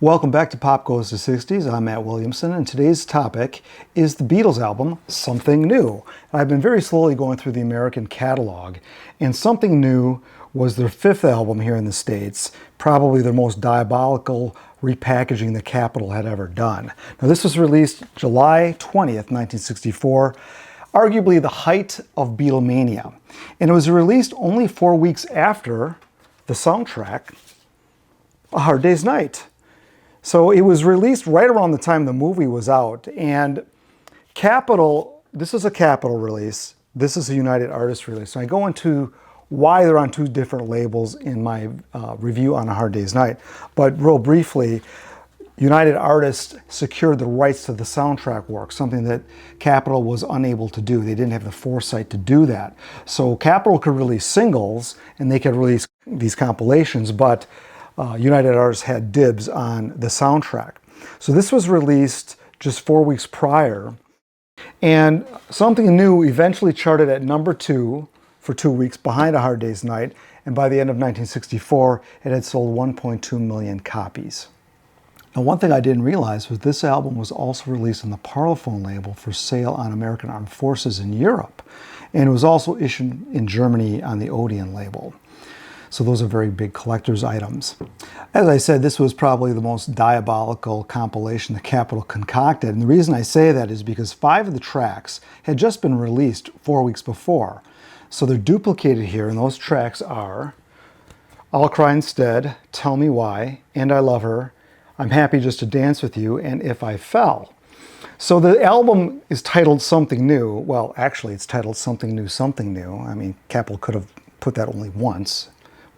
Welcome back to Pop Goes to 60s. I'm Matt Williamson, and today's topic is the Beatles album, Something New. I've been very slowly going through the American catalog, and Something New was their fifth album here in the States, probably their most diabolical repackaging the Capitol had ever done. Now, this was released July 20th, 1964, arguably the height of Beatlemania, and it was released only 4 weeks after the soundtrack, A Hard Day's Night. So it was released right around the time the movie was out, and Capitol, this is a Capitol release, this is a United Artists release. So I go into why they're on two different labels in my review on A Hard Day's Night. But real briefly, United Artists secured the rights to the soundtrack work, something that Capitol was unable to do. They didn't have the foresight to do that. So Capitol could release singles and they could release these compilations, but United Artists had dibs on the soundtrack. So this was released just 4 weeks prior, and Something New eventually charted at number 2 for 2 weeks behind A Hard Day's Night, and by the end of 1964, it had sold 1.2 million copies. Now, one thing I didn't realize was this album was also released on the Parlophone label for sale on American Armed Forces in Europe, and it was also issued in Germany on the Odeon label. So those are very big collector's items. As I said, this was probably the most diabolical compilation the Capitol concocted. And the reason I say that is because 5 of the tracks had just been released 4 weeks before. So they're duplicated here, and those tracks are I'll Cry Instead, Tell Me Why, And I Love Her, I'm Happy Just to Dance With You, and If I Fell. So the album is titled Something New. Well, actually, it's titled Something New, Something New. I mean, Capitol could have put that only once.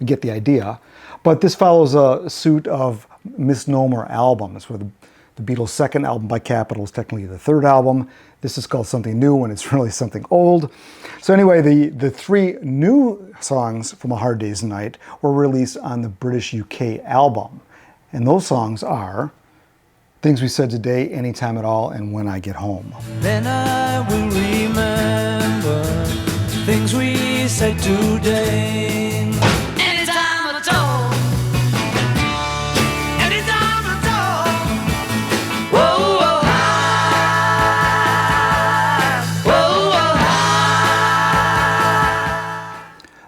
We get the idea. But this follows a suit of misnomer albums, where the Beatles' second album by Capitol is technically the third album. This is called Something New when it's really something old. So anyway, the 3 new songs from A Hard Day's Night were released on the British UK album. And those songs are Things We Said Today, Anytime at All, and When I Get Home. Then I will remember things we said today.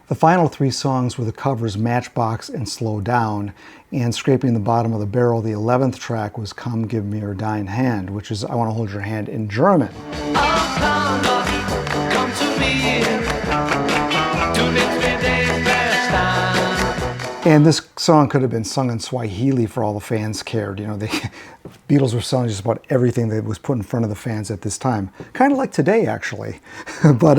The final 3 songs were the covers Matchbox and Slow Down, and scraping the bottom of the barrel, the 11th track was Come Give Me Your Dying Hand, which is I Want to Hold Your Hand in German. Come to me, and this song could have been sung in Swahili for all the fans cared. You know, the Beatles were selling just about everything that was put in front of the fans at this time. Kind of like today, actually. But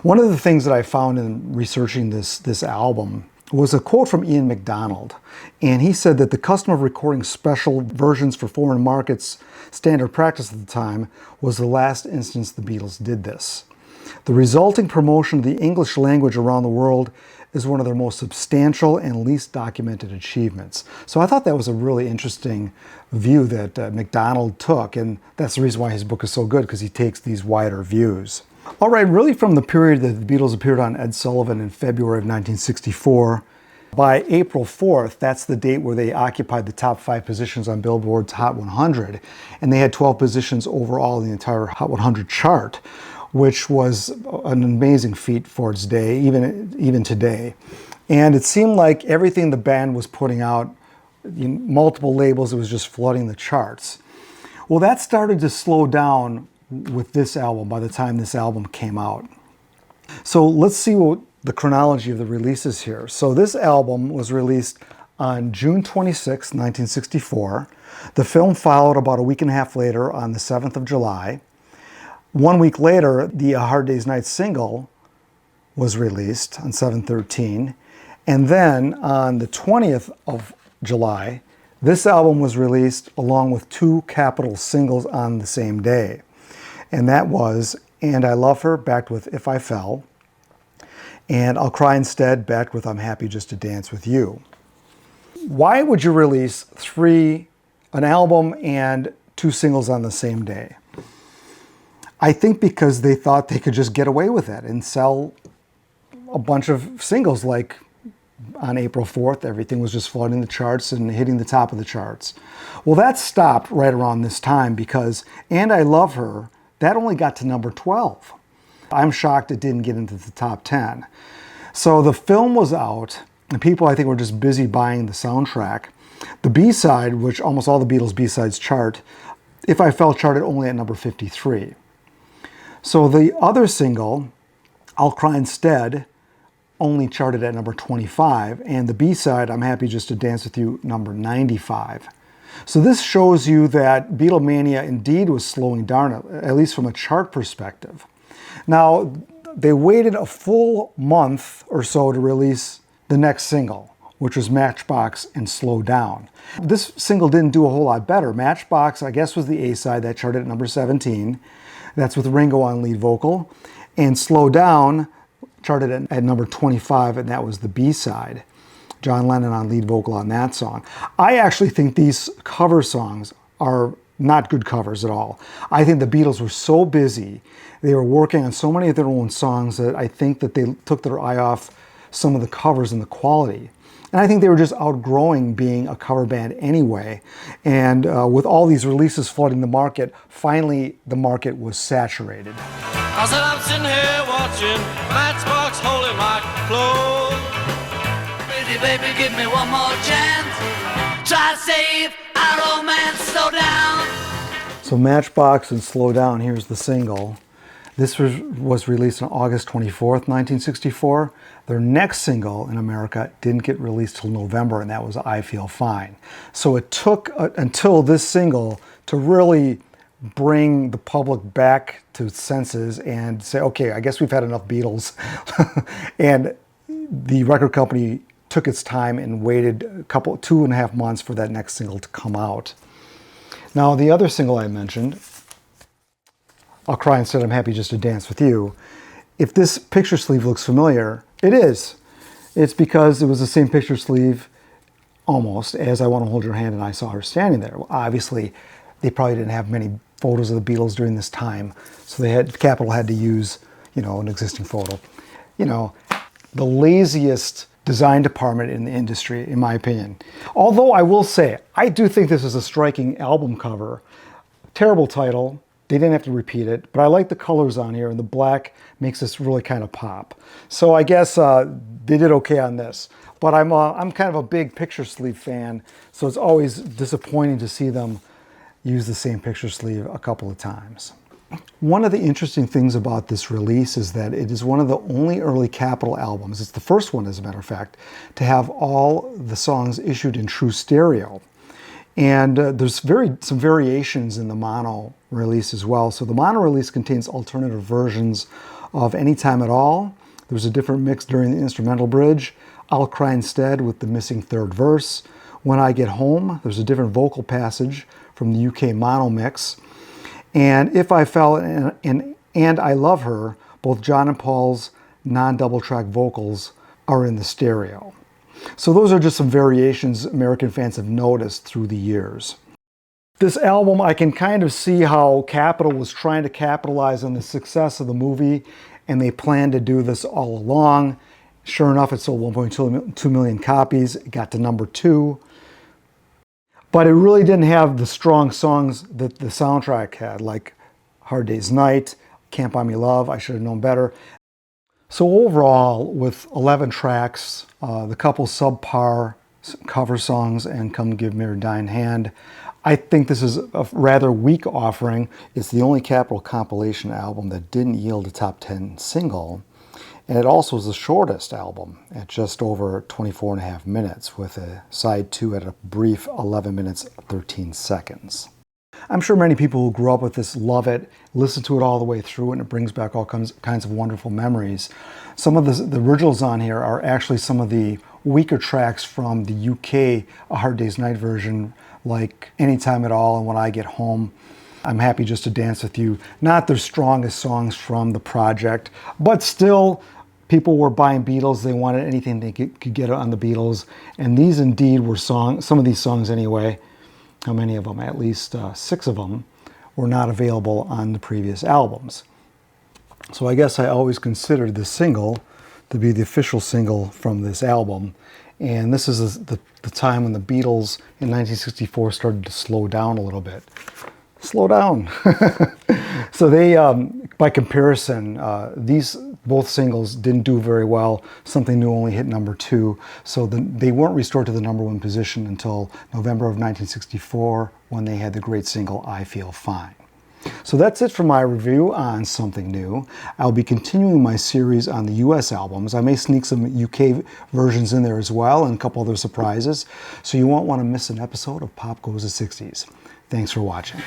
one of the things that I found in researching this album was a quote from Ian MacDonald. And he said that the custom of recording special versions for foreign markets, standard practice at the time, was the last instance the Beatles did this. The resulting promotion of the English language around the world is one of their most substantial and least documented achievements. So I thought that was a really interesting view that MacDonald took, and that's the reason why his book is so good, because he takes these wider views. All right, really from the period that the Beatles appeared on Ed Sullivan in February of 1964, by April 4th, that's the date where they occupied the top 5 positions on Billboard's Hot 100, and they had 12 positions overall in the entire Hot 100 chart, which was an amazing feat for its day, even today. And it seemed like everything the band was putting out, multiple labels, it was just flooding the charts. Well, that started to slow down with this album by the time this album came out. So let's see what the chronology of the releases here. So this album was released on June 26, 1964. The film followed about a week and a half later on the 7th of July. 1 week later, the A Hard Day's Night single was released on 7/13. And then on the 20th of July, this album was released along with 2 Capitol singles on the same day. And that was And I Love Her, backed with If I Fell, and I'll Cry Instead, backed with I'm Happy Just to Dance With You. Why would you release an album and 2 singles on the same day? I think because they thought they could just get away with it and sell a bunch of singles like on April 4th, everything was just flooding the charts and hitting the top of the charts. Well, that stopped right around this time because And I Love Her, that only got to number 12. I'm shocked it didn't get into the top 10. So the film was out, and people, I think, were just busy buying the soundtrack. The B-side, which almost all the Beatles B-sides chart, If I Fell charted only at number 53. So the other single, I'll Cry Instead, only charted at number 25, and the B-side, I'm Happy Just to Dance With You, number 95. So this shows you that Beatlemania indeed was slowing down, at least from a chart perspective. Now, they waited a full month or so to release the next single, which was Matchbox and Slow Down. This single didn't do a whole lot better. Matchbox, I guess, was the A-side that charted at number 17. That's with Ringo on lead vocal. And Slow Down charted at number 25, and that was the B-side. John Lennon on lead vocal on that song. I actually think these cover songs are not good covers at all. I think the Beatles were so busy, they were working on so many of their own songs that I think that they took their eye off some of the covers and the quality. And I think they were just outgrowing being a cover band anyway. And with all these releases flooding the market, finally the market was saturated. I said I'm sitting here watching Matchbox holding my clothes. Pretty baby, give me one more chance. Try to save our romance, slow down. So Matchbox and Slow Down, here's the single. This was released on August 24th, 1964. Their next single in America didn't get released till November, and that was I Feel Fine. So it took until this single to really bring the public back to its senses and say, okay, I guess we've had enough Beatles. And the record company took its time and waited 2.5 months for that next single to come out. Now, the other single I mentioned, I'll Cry Instead, I'm Happy Just to Dance With You. If this picture sleeve looks familiar, it is. It's because it was the same picture sleeve almost as I Want to Hold Your Hand and I Saw Her Standing There. Well, obviously, they probably didn't have many photos of the Beatles during this time, so Capitol had to use, an existing photo. The laziest design department in the industry, in my opinion. Although I will say, I do think this is a striking album cover. Terrible title. They didn't have to repeat it, but I like the colors on here, and the black makes this really kind of pop. So I guess they did okay on this. But I'm kind of a big picture sleeve fan, so it's always disappointing to see them use the same picture sleeve a couple of times. One of the interesting things about this release is that it is one of the only early Capitol albums, it's the first one as a matter of fact, to have all the songs issued in true stereo. And there's some variations in the mono release as well. So the mono release contains alternative versions of Anytime at All. There's a different mix during the instrumental bridge. I'll Cry Instead with the missing third verse. When I Get Home, there's a different vocal passage from the UK mono mix. And If I Fell and I Love Her, both John and Paul's non-double track vocals are in the stereo. So those are just some variations American fans have noticed through the years. This album, I can kind of see how Capitol was trying to capitalize on the success of the movie, and they planned to do this all along. Sure enough, it sold 1.2 million copies. It got to number 2. But it really didn't have the strong songs that the soundtrack had, like Hard Day's Night, Can't Buy Me Love, I Should Have Known Better. So overall, with 11 tracks, the couple subpar cover songs, and Come Give Me Your Dying Hand, I think this is a rather weak offering. It's the only Capitol compilation album that didn't yield a top 10 single. And it also is the shortest album at just over 24.5 minutes, with a side 2 at a brief 11 minutes 13 seconds. I'm sure many people who grew up with this love it, listen to it all the way through, and it brings back all kinds of wonderful memories. Some of the originals on here are actually some of the weaker tracks from the UK A Hard Day's Night version, like Anytime at All and When I Get Home. I'm Happy Just to Dance With You. Not their strongest songs from the project, but still, people were buying Beatles. They wanted anything they could get on the Beatles. And these indeed were some of these songs anyway, how many of them? At least 6 of them were not available on the previous albums. So I guess I always considered this single to be the official single from this album. And this is the time when the Beatles in 1964 started to slow down a little bit. Slow down. So they, by comparison, these both singles didn't do very well. Something New only hit number 2. So they weren't restored to the number 1 position until November of 1964 when they had the great single I Feel Fine. So that's it for my review on Something New. I'll be continuing my series on the US albums. I may sneak some UK versions in there as well and a couple other surprises. So you won't want to miss an episode of Pop Goes the 60s. Thanks for watching.